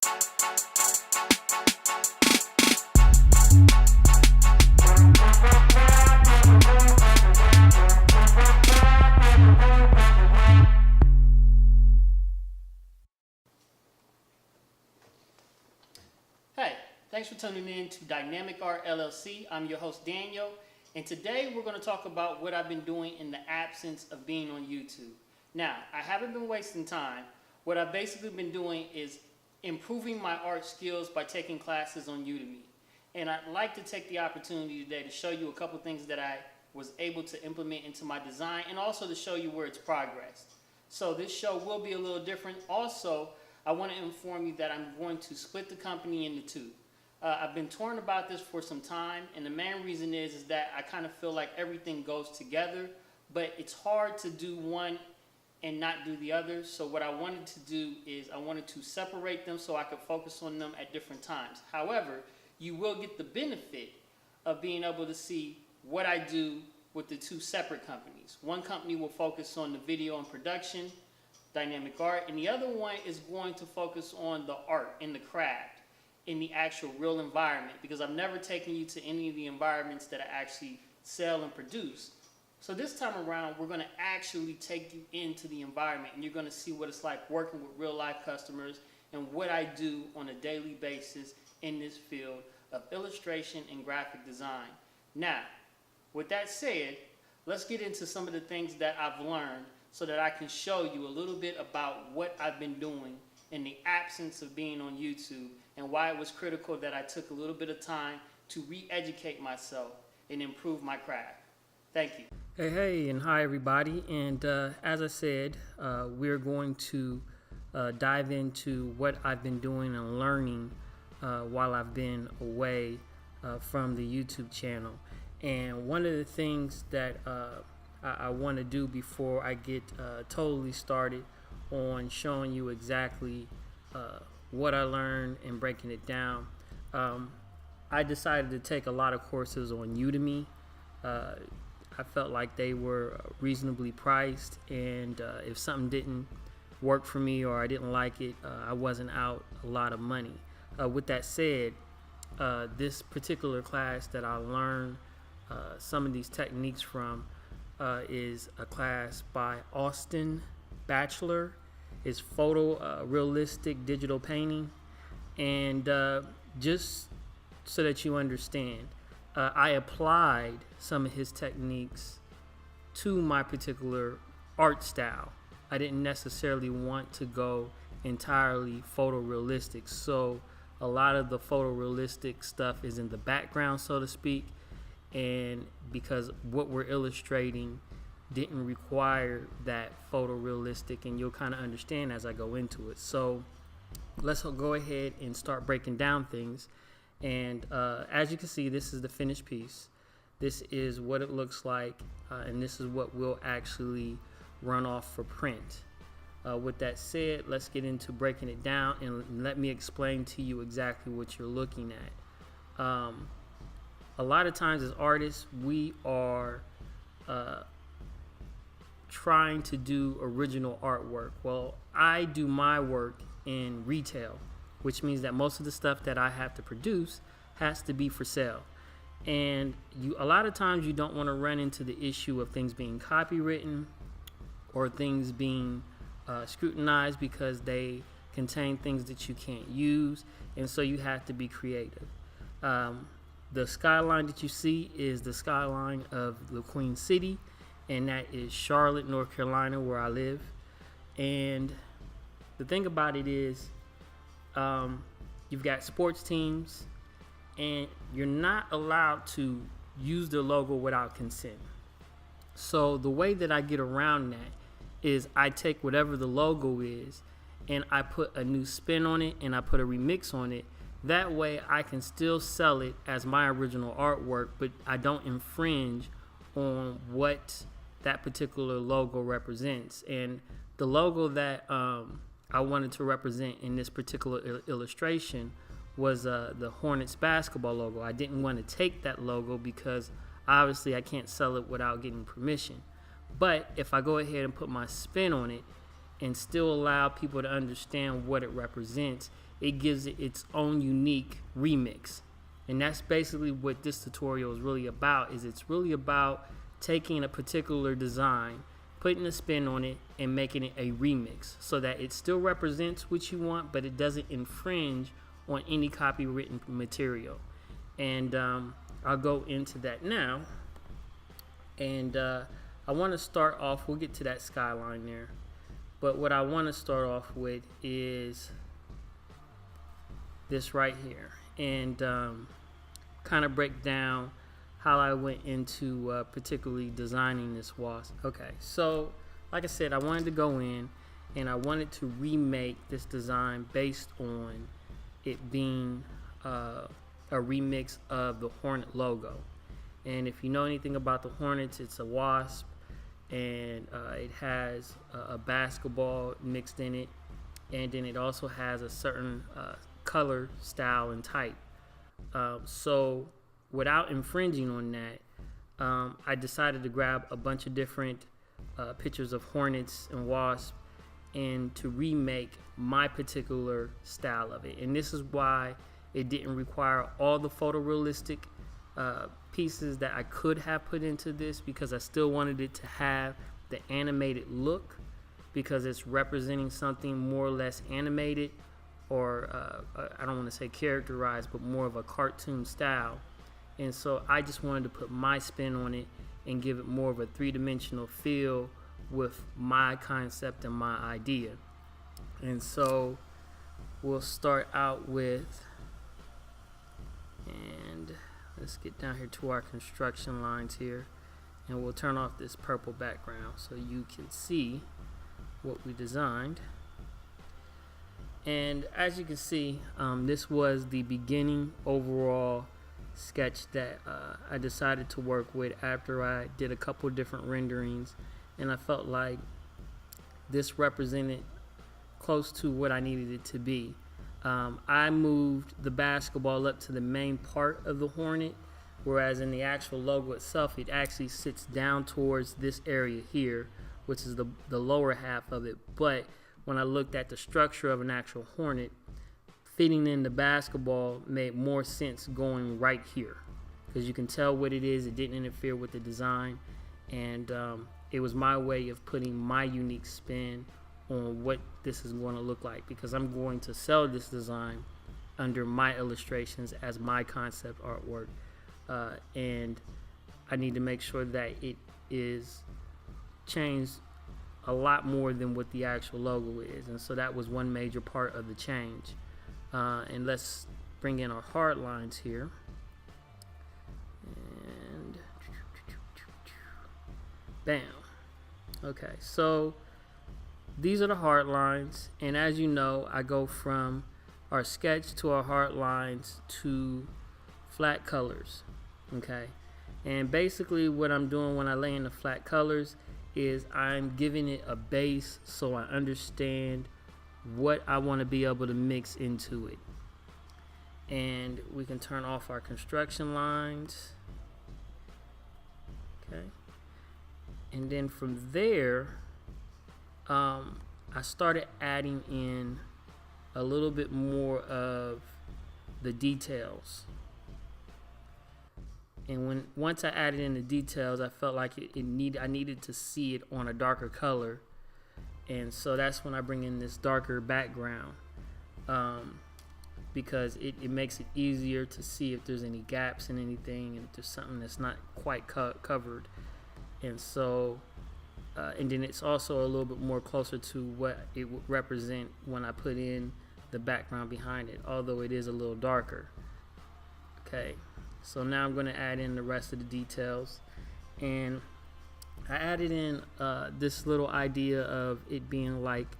Hey, thanks for tuning in to Dynamic Art LLC. I'm your host Daniel, and today we're going to talk about what I've been doing in the absence of being on YouTube. Now, I haven't been wasting time. What I've basically been doing is improving my art skills by taking classes on Udemy. And I'd like to take the opportunity today to show you a couple things that I was able to implement into my design and also to show you where it's progressed. So this show will be a little different. Also, I want to inform you that I'm going to split the company into two. I've been torn about this for some time, and the main reason is that I kind of feel like everything goes together, but it's hard to do one and not do the other. So what I wanted to do is I wanted to separate them so I could focus on them at different times. However, you will get the benefit of being able to see what I do with the two separate companies. One company will focus on the video and production, Dynamic Art, and the other one is going to focus on the art and the craft in the actual real environment, because I've never taken you to any of the environments that I actually sell and produce. So this time around, we're going to actually take you into the environment, and you're going to see what it's like working with real life customers and what I do on a daily basis in this field of illustration and graphic design. Now, with that said, let's get into some of the things that I've learned so that I can show you a little bit about what I've been doing in the absence of being on YouTube and why it was critical that I took a little bit of time to re-educate myself and improve my craft. Thank you. Hey, and hi everybody. And as I said, we're going to dive into what I've been doing and learning while I've been away from the YouTube channel. And one of the things that I want to do before I get totally started on showing you exactly what I learned and breaking it down, I decided to take a lot of courses on Udemy. I felt like they were reasonably priced, and if something didn't work for me or I didn't like it, I wasn't out a lot of money. With that said, this particular class that I learned some of these techniques from is a class by Austin Bachelor. It's photo realistic digital painting. And just so that you understand, I applied some of his techniques to my particular art style. I didn't necessarily want to go entirely photorealistic, so a lot of the photorealistic stuff is in the background, so to speak, and because what we're illustrating didn't require that photorealistic, and you'll kind of understand as I go into it. So let's go ahead and start breaking down things. And as you can see, this is the finished piece. This is what it looks like, and this is what we'll actually run off for print. With that said, let's get into breaking it down, and let me explain to you exactly what you're looking at. A lot of times as artists, we are trying to do original artwork. Well, I do my work in retail, which means that most of the stuff that I have to produce has to be for sale. And a lot of times you don't want to run into the issue of things being copywritten or things being scrutinized because they contain things that you can't use, and so you have to be creative. The skyline that you see is the skyline of the Queen City, and that is Charlotte, North Carolina, where I live. And the thing about it is, you've got sports teams, and you're not allowed to use their logo without consent. So the way that I get around that is I take whatever the logo is and I put a new spin on it and I put a remix on it. That way I can still sell it as my original artwork, but I don't infringe on what that particular logo represents. And the logo that I wanted to represent in this particular illustration was the Hornets basketball logo. I didn't want to take that logo because obviously I can't sell it without getting permission. But if I go ahead and put my spin on it and still allow people to understand what it represents, it gives it its own unique remix. And that's basically what this tutorial is really about. It's really about taking a particular design, putting a spin on it, and making it a remix so that it still represents what you want, but it doesn't infringe on any copywritten material. And I'll go into that now. And I want to start off, we'll get to that skyline there, but what I want to start off with is this right here, and kind of break down how I went into particularly designing this wasp. Okay, so like I said, I wanted to go in and I wanted to remake this design based on it being a remix of the Hornet logo. And if you know anything about the Hornets, it's a wasp, and it has a basketball mixed in it, and then it also has a certain color, style, and type. So without infringing on that, I decided to grab a bunch of different pictures of Hornets and wasps and to remake my particular style of it. And this is why it didn't require all the photorealistic pieces that I could have put into this, because I still wanted it to have the animated look, because it's representing something more or less animated, or I don't want to say characterized, but more of a cartoon style. And so I just wanted to put my spin on it and give it more of a three-dimensional feel with my concept and my idea. And so we'll start out with, and let's get down here to our construction lines here, and we'll turn off this purple background so you can see what we designed. And as you can see, this was the beginning overall sketch that I decided to work with after I did a couple different renderings, and I felt like this represented close to what I needed it to be. I moved the basketball up to the main part of the Hornet, whereas in the actual logo itself, it actually sits down towards this area here, which is the lower half of it. But when I looked at the structure of an actual Hornet, fitting in the basketball made more sense going right here, because you can tell what it is. It didn't interfere with the design, and it was my way of putting my unique spin on what this is going to look like, because I'm going to sell this design under my illustrations as my concept artwork, and I need to make sure that it is changed a lot more than what the actual logo is. And so that was one major part of the change. And let's bring in our hard lines here, and bam. Okay, so these are the hard lines, and as you know, I go from our sketch to our hard lines to flat colors. Okay, and basically what I'm doing when I lay in the flat colors is I'm giving it a base so I understand what I want to be able to mix into it. And we can turn off our construction lines. Okay, and then from there, I started adding in a little bit more of the details. And once I added in the details, I felt like I needed to see it on a darker color. And so that's when I bring in this darker background, because it makes it easier to see if there's any gaps in anything, and if there's something that's not quite covered. And so and then it's also a little bit more closer to what it would represent when I put in the background behind it, although it is a little darker. Okay, so now I'm going to add in the rest of the details, and I added in this little idea of it being like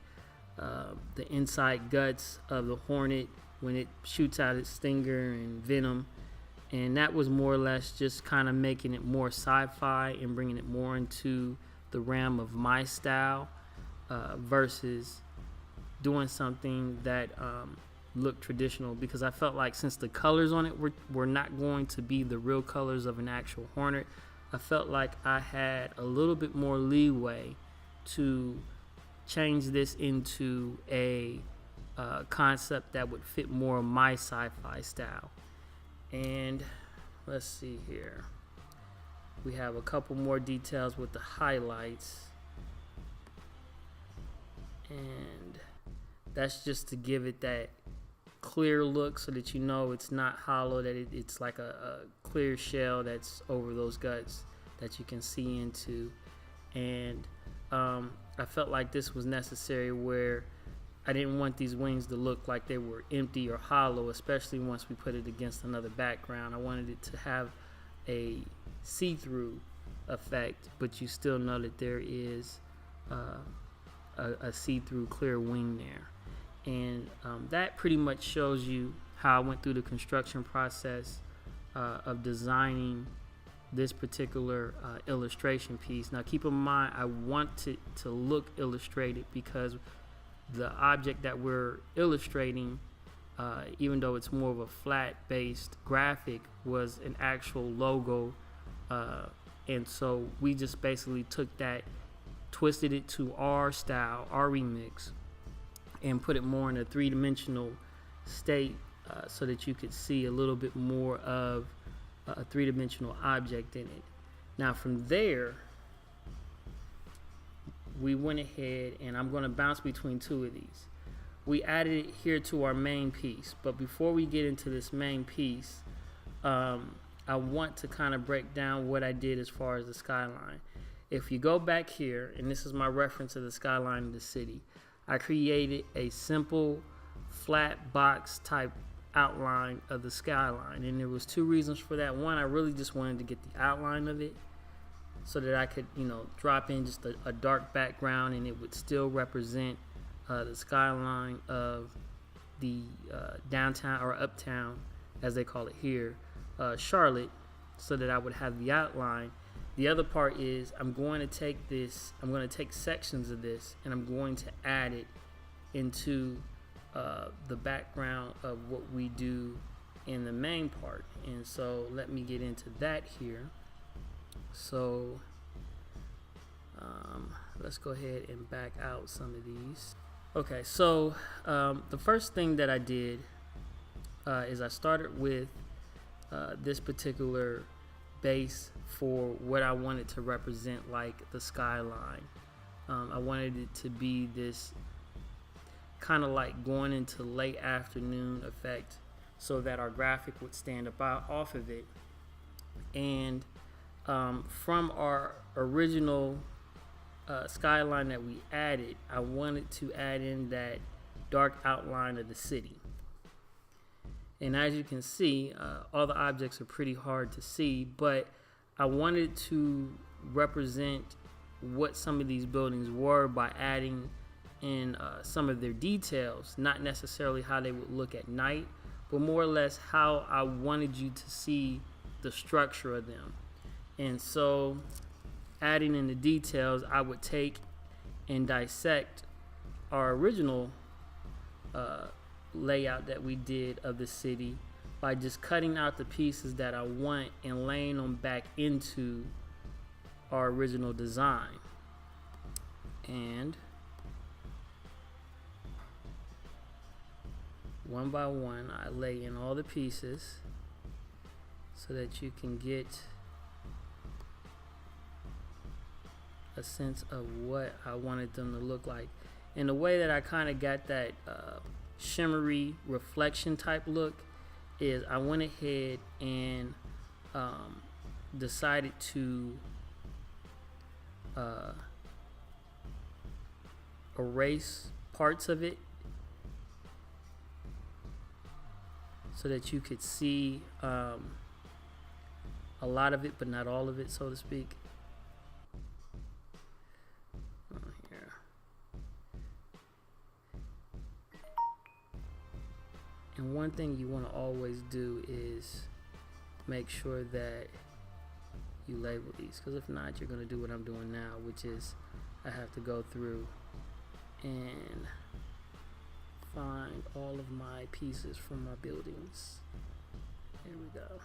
the inside guts of the Hornet when it shoots out its stinger and venom, and that was more or less just kind of making it more sci-fi and bringing it more into the realm of my style, versus doing something that looked traditional, because I felt like since the colors on it were not going to be the real colors of an actual Hornet, I felt like I had a little bit more leeway to change this into a concept that would fit more of my sci-fi style. And let's see here. We have a couple more details with the highlights. And that's just to give it that clear look so that you know it's not hollow, that it's like a clear shell that's over those guts that you can see into. And I felt like this was necessary, where I didn't want these wings to look like they were empty or hollow, especially once we put it against another background. I wanted it to have a see-through effect, but you still know that there is a see-through clear wing there. And that pretty much shows you how I went through the construction process of designing this particular illustration piece. Now keep in mind, I want it to look illustrated because the object that we're illustrating, even though it's more of a flat-based graphic, was an actual logo. And so we just basically took that, twisted it to our style, our remix, and put it more in a three-dimensional state so that you could see a little bit more of a three-dimensional object in it. Now from there, we went ahead, and I'm going to bounce between two of these. We added it here to our main piece, but before we get into this main piece, I want to kind of break down what I did as far as the skyline. If you go back here, and this is my reference of the skyline of the city, I created a simple flat box type outline of the skyline, and there was two reasons for that. One, I really just wanted to get the outline of it so that I could, drop in just a dark background, and it would still represent the skyline of the downtown, or uptown as they call it here, Charlotte, so that I would have the outline. The other part is I'm going to take sections of this, and I'm going to add it into the background of what we do in the main part. And so let me get into that here. So let's go ahead and back out some of these. Okay, so the first thing that I did is I started with this particular base for what I wanted to represent, like the skyline. I wanted it to be this kind of like going into late afternoon effect, so that our graphic would stand up off of it. And from our original skyline that we added, I wanted to add in that dark outline of the city. And as you can see, all the objects are pretty hard to see, but I wanted to represent what some of these buildings were by adding in some of their details, not necessarily how they would look at night, but more or less how I wanted you to see the structure of them. And so adding in the details, I would take and dissect our original layout that we did of the city by just cutting out the pieces that I want and laying them back into our original design. And one by one, I lay in all the pieces so that you can get a sense of what I wanted them to look like. And the way that I kind of got that shimmery reflection type look is I went ahead and decided to erase parts of it so that you could see a lot of it, but not all of it, so to speak. Here. And one thing you want to always do is make sure that you label these, because if not, you're going to do what I'm doing now, which is I have to go through and find all of my pieces from my buildings. Here we go.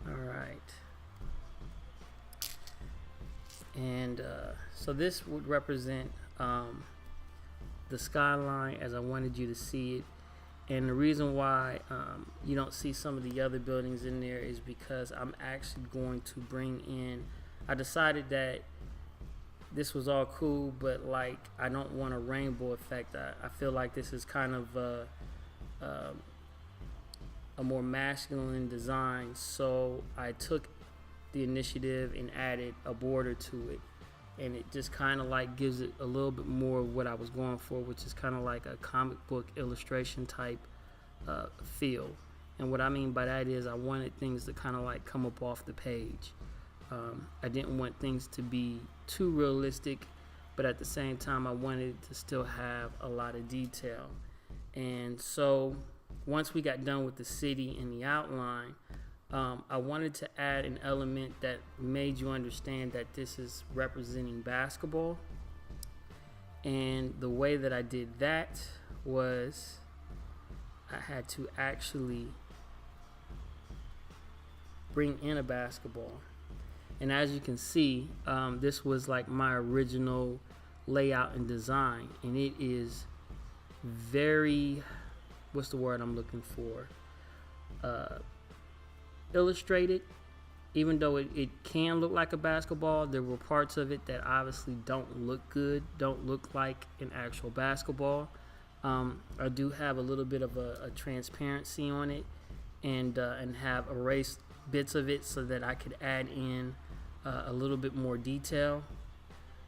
All right. And so this would represent the skyline as I wanted you to see it. And the reason why you don't see some of the other buildings in there is because I'm actually going to bring in, I decided that this was all cool, but like I don't want a rainbow effect. I feel like this is kind of a more masculine design, so I took the initiative and added a border to it, and it just kind of like gives it a little bit more of what I was going for, which is kind of like a comic book illustration type feel. And what I mean by that is I wanted things to kind of like come up off the page. I didn't want things to be too realistic, but at the same time I wanted it to still have a lot of detail. And so once we got done with the city and the outline, I wanted to add an element that made you understand that this is representing basketball. And the way that I did that was I had to actually bring in a basketball. And as you can see, this was like my original layout and design, and it is very, what's the word I'm looking for? Illustrated. Even though it can look like a basketball, there were parts of it that obviously don't look good, don't look like an actual basketball. I do have a little bit of a transparency on it, and have erased bits of it so that I could add in a little bit more detail.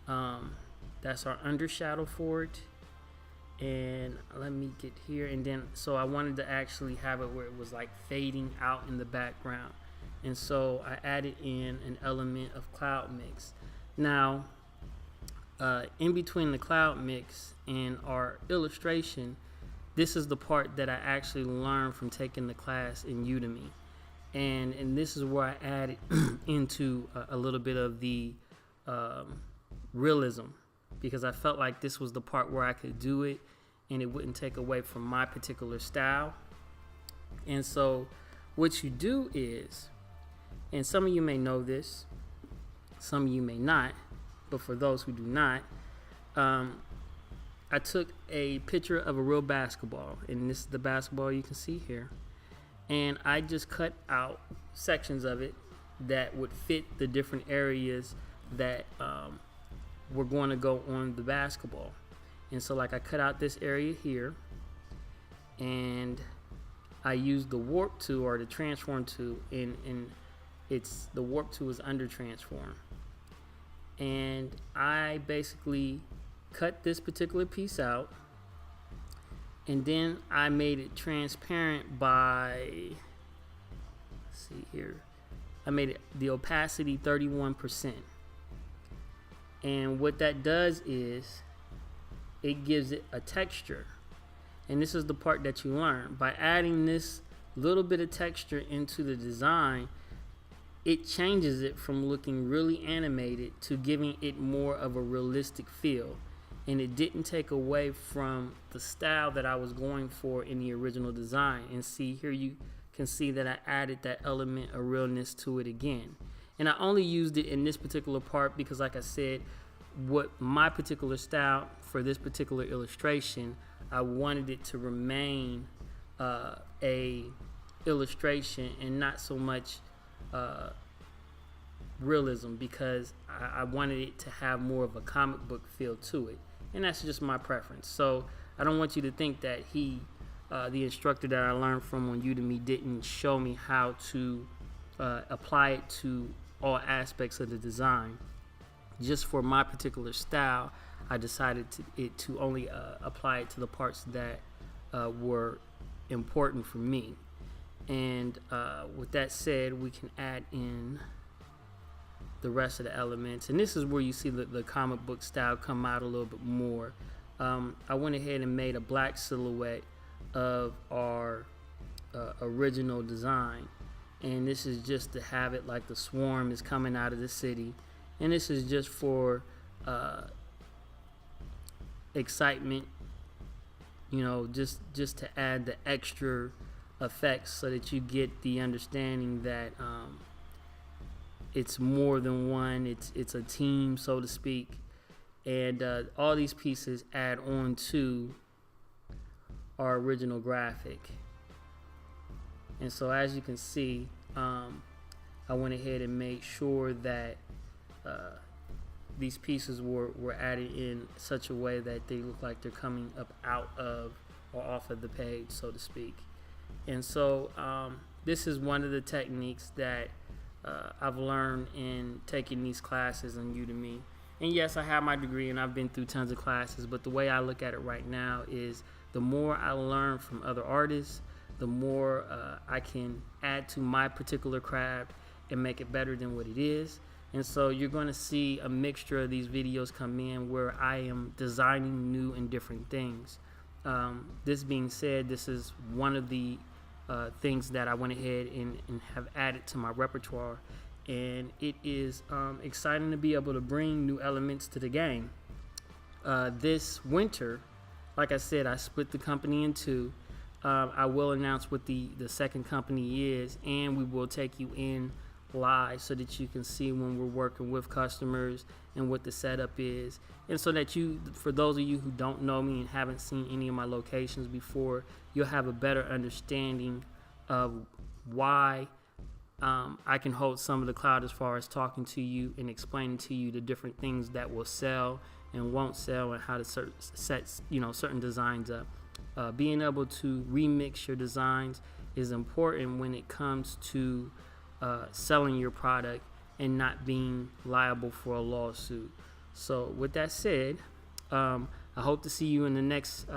That's our undershadow for it. And let me get here, and then so I wanted to actually have it where it was like fading out in the background, and so I added in an element of cloud mix. Now in between the cloud mix and our illustration, this is the part that I actually learned from taking the class in Udemy, and this is where I added into a little bit of the realism, because I felt like this was the part where I could do it and it wouldn't take away from my particular style. And so what you do is, and some of you may know this, some of you may not, but for those who do not, I took a picture of a real basketball, and this is the basketball you can see here, and I just cut out sections of it that would fit the different areas that we're going to go on the basketball. And so like I cut out this area here, and I used the warp tool or the transform tool, and it's the warp tool is under transform, and I basically cut this particular piece out, and then I made it transparent by, let's see here, I made it the opacity 31%. And what that does is it gives it a texture. And this is the part that you learn. By adding this little bit of texture into the design, it changes it from looking really animated to giving it more of a realistic feel. And it didn't take away from the style that I was going for in the original design. And see, here you can see that I added that element of realness to it again. And I only used it in this particular part because, like I said, what my particular style for this particular illustration, I wanted it to remain a illustration and not so much realism, because I wanted it to have more of a comic book feel to it, and that's just my preference. So I don't want you to think that the instructor that I learned from on Udemy didn't show me how to apply it to all aspects of the design. Just for my particular style, I decided to only apply it to the parts that were important for me. And with that said, we can add in the rest of the elements. And this is where you see the comic book style come out a little bit more. I went ahead and made a black silhouette of our original design. And this is just to have it like the swarm is coming out of the city. And this is just for excitement, you know, just to add the extra effects so that you get the understanding that it's more than one, it's a team, so to speak. And all these pieces add on to our original graphic. And so as you can see, I went ahead and made sure that these pieces were added in such a way that they look like they're coming up out of or off of the page, so to speak. And so this is one of the techniques that I've learned in taking these classes on Udemy. And yes, I have my degree and I've been through tons of classes, but the way I look at it right now is the more I learn from other artists, the more I can add to my particular craft and make it better than what it is. And so you're going to see a mixture of these videos come in where I am designing new and different things. This being said, this is one of the things that I went ahead and have added to my repertoire. And it is exciting to be able to bring new elements to the game. This winter, like I said, I split the company in two. I will announce what the second company is, and we will take you in live so that you can see when we're working with customers and what the setup is. And so that you, for those of you who don't know me and haven't seen any of my locations before, you'll have a better understanding of why I can hold some of the cloud as far as talking to you and explaining to you the different things that will sell and won't sell and how to set certain designs up. Being able to remix your designs is important when it comes to selling your product and not being liable for a lawsuit. So with that said, I hope to see you in the next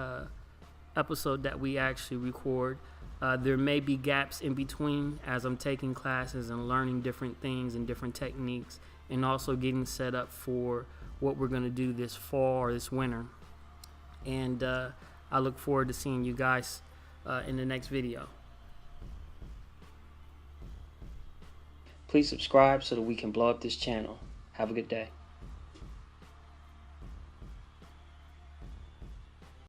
episode that we actually record. There may be gaps in between as I'm taking classes and learning different things and different techniques, and also getting set up for what we're going to do this fall or this winter. And I look forward to seeing you guys in the next video. Please subscribe so that we can blow up this channel. Have a good day.